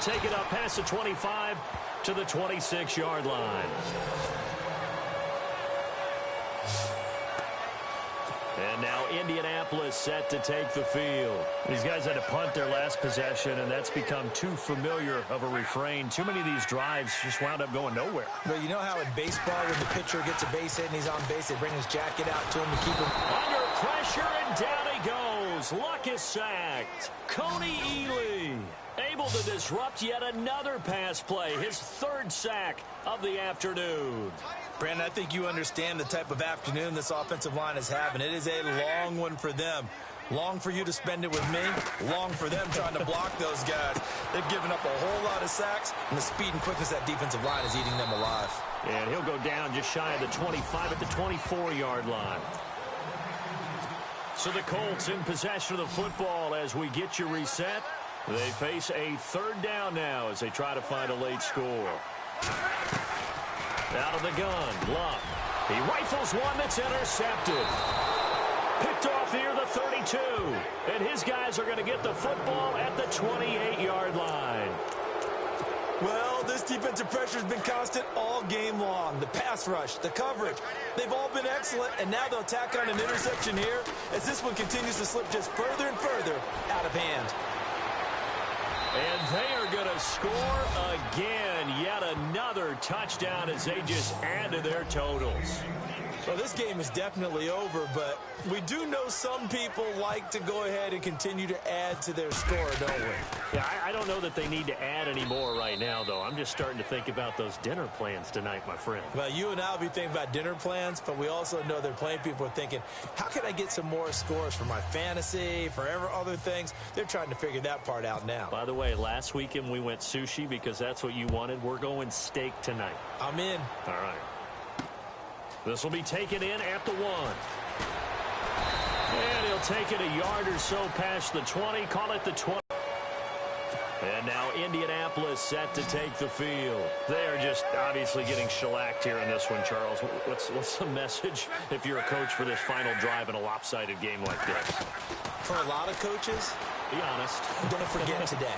take it up past the 25 to the 26-yard line. And now Indianapolis set to take the field. These guys had to punt their last possession, and that's become too familiar of a refrain. Too many of these drives just wound up going nowhere. But you know how in baseball, when the pitcher gets a base hit and he's on base, they bring his jacket out to him to keep him under pressure, and down he goes. Luck is sacked. Coney Ely able to disrupt yet another pass play, his third sack of the afternoon. Brandon, I think you understand the type of afternoon this offensive line is having. It is a long one for them. Long for you to spend it with me. Long for them trying to block those guys. They've given up a whole lot of sacks, and the speed and quickness of that defensive line is eating them alive. And he'll go down just shy of the 25 at the 24-yard line. So the Colts in possession of the football as we get you reset. They face a third down now as they try to find a late score. Out of the gun, Luck. He rifles one that's intercepted. Picked off near the 32. And his guys are going to get the football at the 28-yard line. Well, this defensive pressure has been constant all game long. The pass rush, the coverage, they've all been excellent, and now they'll tack on an interception here as this one continues to slip just further and further out of hand. And they are going to score again. Yet another touchdown as they just add to their totals. Well, this game is definitely over, but we do know some people like to go ahead and continue to add to their score, don't we? Yeah, I don't know that they need to add any more right now, though. I'm just starting to think about those dinner plans tonight, my friend. Well, you and I will be thinking about dinner plans, but we also know there are plenty of people are thinking, how can I get some more scores for my fantasy, for other things? They're trying to figure that part out now. By the way, last weekend we went sushi because that's what you wanted. We're going steak tonight. I'm in. All right. This will be taken in at the 1. And he'll take it a yard or so past the 20. Call it the 20. And now Indianapolis set to take the field. They are just obviously getting shellacked here in this one, Charles. What's the message if you're a coach for this final drive in a lopsided game like this? For a lot of coaches, be honest. Don't forget today.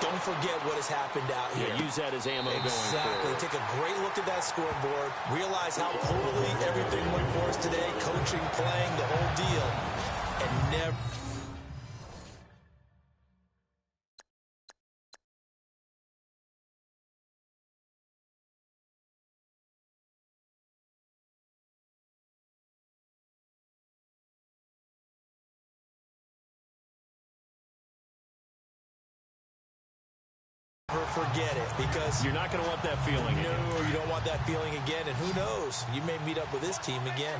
Don't forget what has happened out here. Yeah, use that as ammo going forward. Exactly. Take a great look at that scoreboard. Realize how poorly everything went for us today. Coaching, playing, the whole deal. And never... forget it, because you're not going to want that feeling again. No, you don't want that feeling again, and who knows, you may meet up with this team again.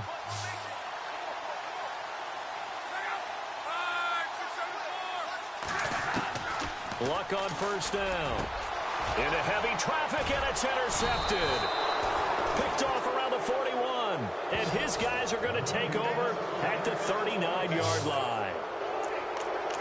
Luck on first down. Into heavy traffic, and it's intercepted. Picked off around the 41, and his guys are going to take over at the 39-yard line.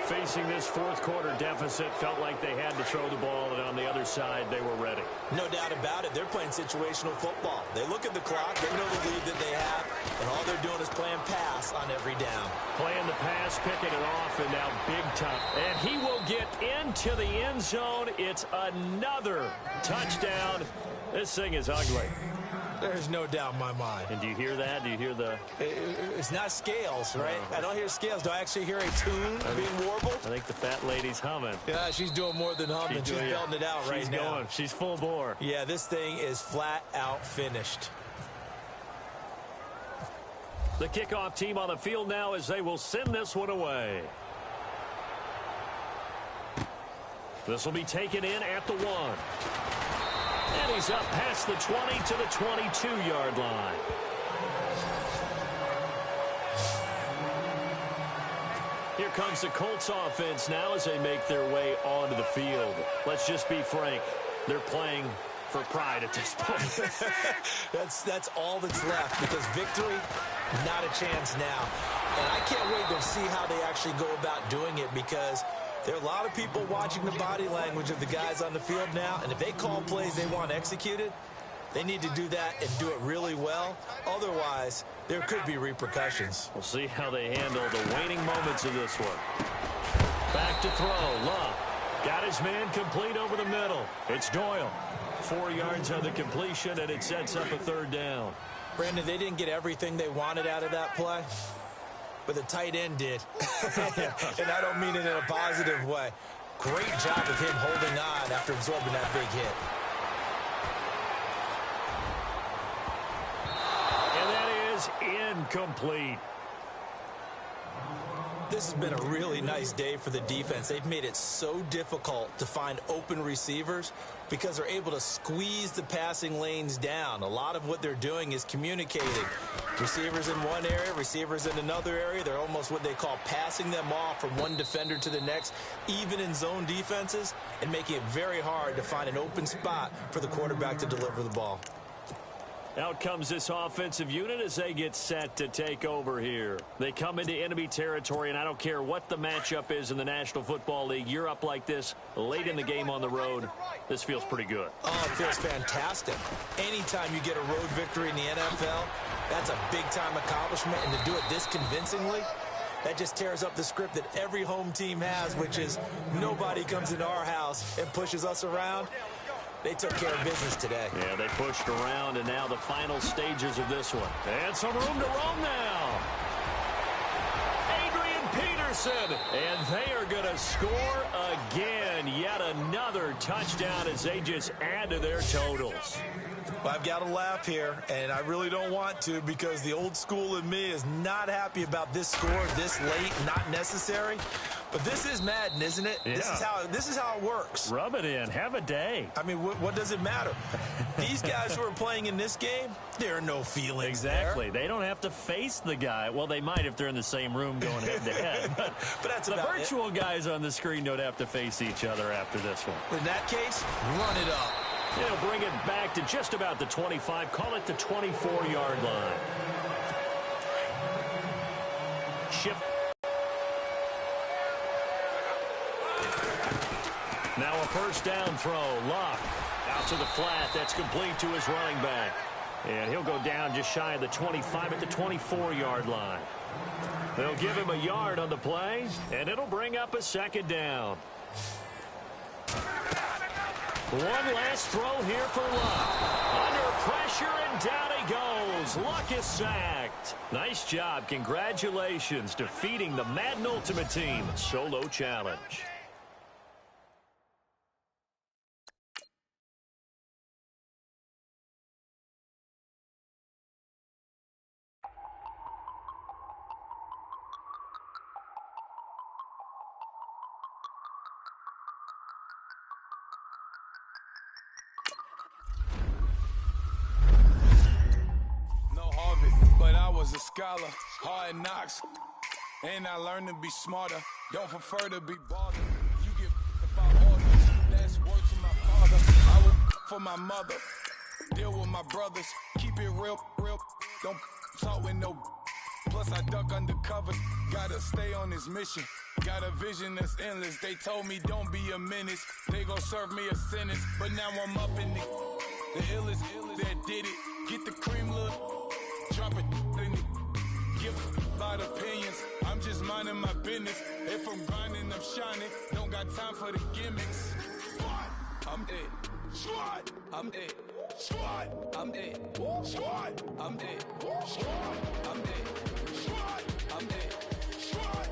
Facing this fourth quarter deficit, felt like they had to throw the ball, and on the other side, they were ready. No doubt about it. They're playing situational football. They look at the clock, they know the lead that they have, and all they're doing is playing pass on every down. Playing the pass, picking it off, and now big time. And he will get into the end zone. It's another touchdown. This thing is ugly. There's no doubt in my mind. And do you hear that? Do you hear the... It's not scales, right? I don't hear scales. Do I actually hear a tune being warbled? I think the fat lady's humming. Yeah, she's doing more than humming. She's belting it out right now. She's going. She's full bore. Yeah, this thing is flat out finished. The kickoff team on the field now as they will send this one away. This will be taken in at the 1. And he's up past the 20 to the 22-yard line. Here comes the Colts offense now as they make their way onto the field. Let's just be frank. They're playing for pride at this point. That's all that's left, because victory, not a chance now. And I can't wait to see how they actually go about doing it, because there are a lot of people watching the body language of the guys on the field now, and if they call plays they want executed, they need to do that and do it really well. Otherwise, there could be repercussions. We'll see how they handle the waning moments of this one. Back to throw, Love. Got his man complete over the middle. It's Doyle. 4 yards on the completion, and it sets up a third down. Brandon, they didn't get everything they wanted out of that play, but the tight end did. And I don't mean it in a positive way. Great job of him holding on after absorbing that big hit. And that is incomplete. This has been a really nice day for the defense. They've made it so difficult to find open receivers because they're able to squeeze the passing lanes down. A lot of what they're doing is communicating. Receivers in one area, receivers in another area. They're almost what they call passing them off from one defender to the next, even in zone defenses, and making it very hard to find an open spot for the quarterback to deliver the ball. Out comes this offensive unit as they get set to take over here. They come into enemy territory, and I don't care what the matchup is in the National Football League. You're up like this late in the game on the road. This feels pretty good. Oh, it feels fantastic. Anytime you get a road victory in the NFL, that's a big-time accomplishment, and to do it this convincingly, that just tears up the script that every home team has, which is nobody comes into our house and pushes us around. They took care of business today. Yeah, they pushed around, and now the final stages of this one. And some room to roam now. Adrian Peterson, and they are going to score again. Yet another touchdown as they just add to their totals. Well, I've got to laugh here, and I really don't want to because the old school in me is not happy about this score this late, not necessary. But this is Madden, isn't it? Yeah. This is how it works. Rub it in. Have a day. I mean, what does it matter? These guys who are playing in this game, there are no feelings Exactly. there. They don't have to face the guy. Well, they might if they're in the same room going head-to-head. But that's the about virtual guys on the screen don't have to face each other after this one. In that case, run it up. They'll bring it back to just about the 25. Call it the 24-yard line. Shift. Now a first down throw. Luck out to the flat. That's complete to his running back. And he'll go down just shy of the 25 at the 24-yard line. They'll give him a yard on the play, and it'll bring up a second down. One last throw here for Luck. Under pressure, and down he goes. Luck is sacked. Nice job. Congratulations. Defeating the Madden Ultimate Team solo challenge. Was a scholar, hard knocks, and I learned to be smarter. Don't prefer to be bothered. You give if I order, that's word to my father. I would for my mother, deal with my brothers, keep it real. Don't talk with no. Plus I duck undercovers, gotta stay on this mission. Got a vision that's endless. They told me don't be a menace. They gon' serve me a sentence, but now I'm up in the illest that did it. Get the cream, look, drop it. Give a lot of opinions. I'm just minding my business. If I'm grinding, I'm shining. Don't got time for the gimmicks. Squad, I'm it. Squad, I'm it. Squad, I'm it. Squad, I'm it. Squad, I'm it. Squad, I'm it. Squad.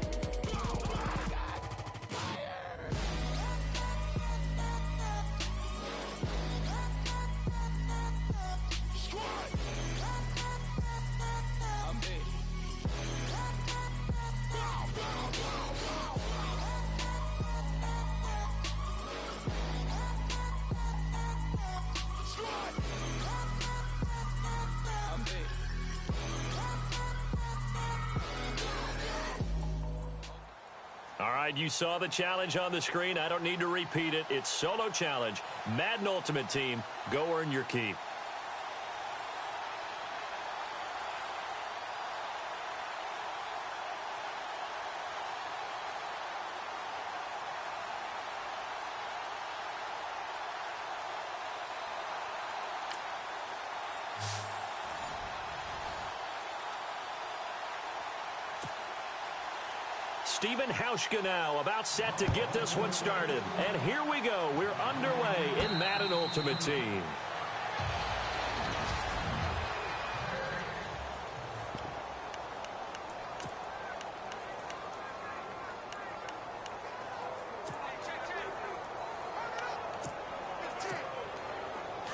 All right, you saw the challenge on the screen. I don't need to repeat it. It's solo challenge. Madden Ultimate Team. Go earn your keep. Steven Hauschka now about set to get this one started. And here we go. We're underway in Madden Ultimate Team.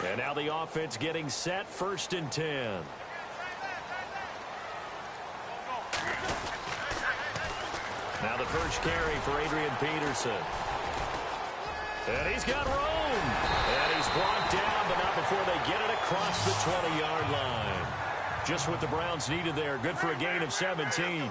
And now the offense getting set, 1st and 10. Now the first carry for Adrian Peterson. And he's got room. And he's blocked down, but not before they get it across the 20-yard line. Just what the Browns needed there. Good for a gain of 17.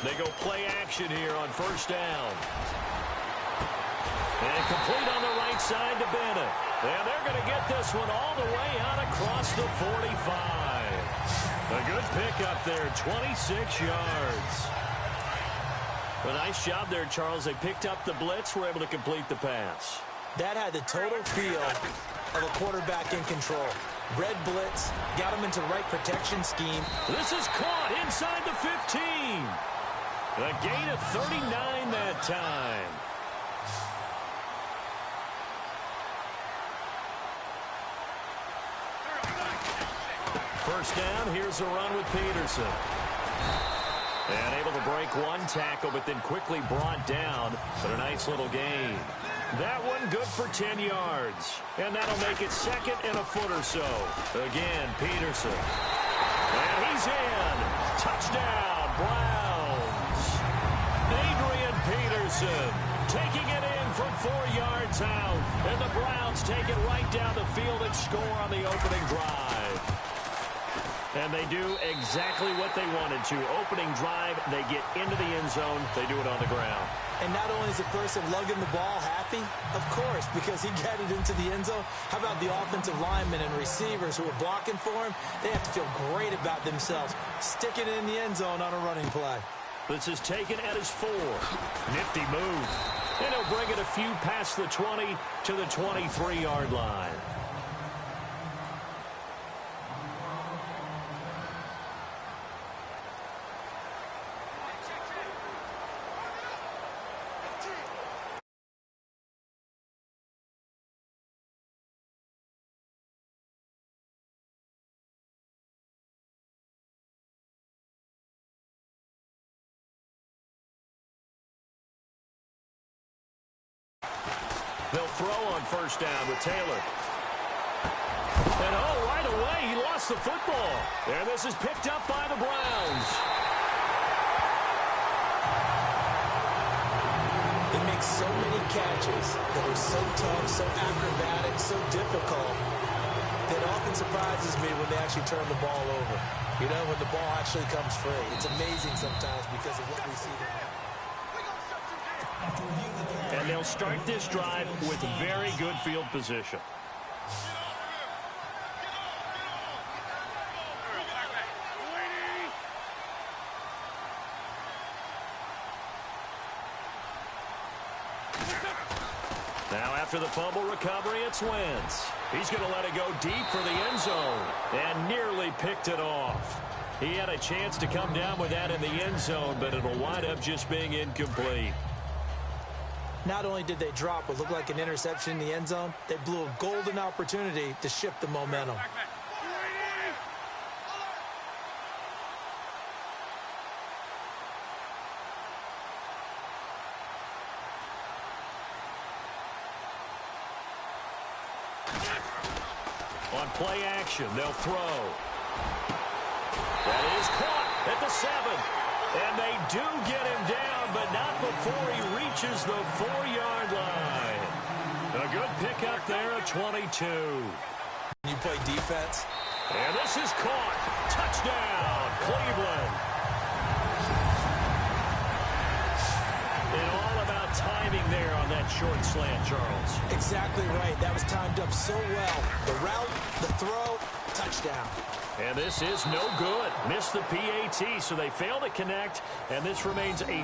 They go play action here on 1st down. And complete on the right side to Bennett. And they're going to get this one all the way out across the 45. A good pickup there, 26 yards. A nice job there, Charles. They picked up the blitz, were able to complete the pass. That had the total feel of a quarterback in control. Red blitz, got him into the right protection scheme. This is caught inside the 15. A gain of 39 that time. First down, here's a run with Peterson. And able to break one tackle, but then quickly brought down. But a nice little gain. That one good for 10 yards. And that'll make it 2nd and a foot or so. Again, Peterson. And he's in. Touchdown, Browns. Adrian Peterson taking it in from 4 yards out. And the Browns take it right down the field and score on the opening drive. And they do exactly what they wanted to. Opening drive, they get into the end zone. They do it on the ground. And not only is the person lugging the ball happy, of course, because he got it into the end zone. How about the offensive linemen and receivers who are blocking for him? They have to feel great about themselves, sticking it in the end zone on a running play. This is taken at his 4. Nifty move. And he'll bring it a few past the 20 to the 23-yard line. They'll throw on 1st down with Taylor. And right away, he lost the football. And this is picked up by the Browns. They make so many catches that are so tough, so acrobatic, so difficult, that often surprises me when they actually turn the ball over. You know, when the ball actually comes free. It's amazing sometimes because of what we see there. And they'll start this drive with very good field position. Now after the fumble recovery, it's Wentz. He's going to let it go deep for the end zone and nearly picked it off. He had a chance to come down with that in the end zone, but it'll wind up just being incomplete. Not only did they drop what looked like an interception in the end zone, they blew a golden opportunity to shift the momentum. On play action, they'll throw. That is caught at the 7. And they do get him down, but not before he reaches the 4-yard line. A good pickup there at 22. You play defense. And this is caught. Touchdown, Cleveland. And all about timing there on that short slant, Charles. Exactly right. That was timed up so well. The route, the throw, touchdown. And this is no good. Missed the PAT, so they fail to connect, and this remains a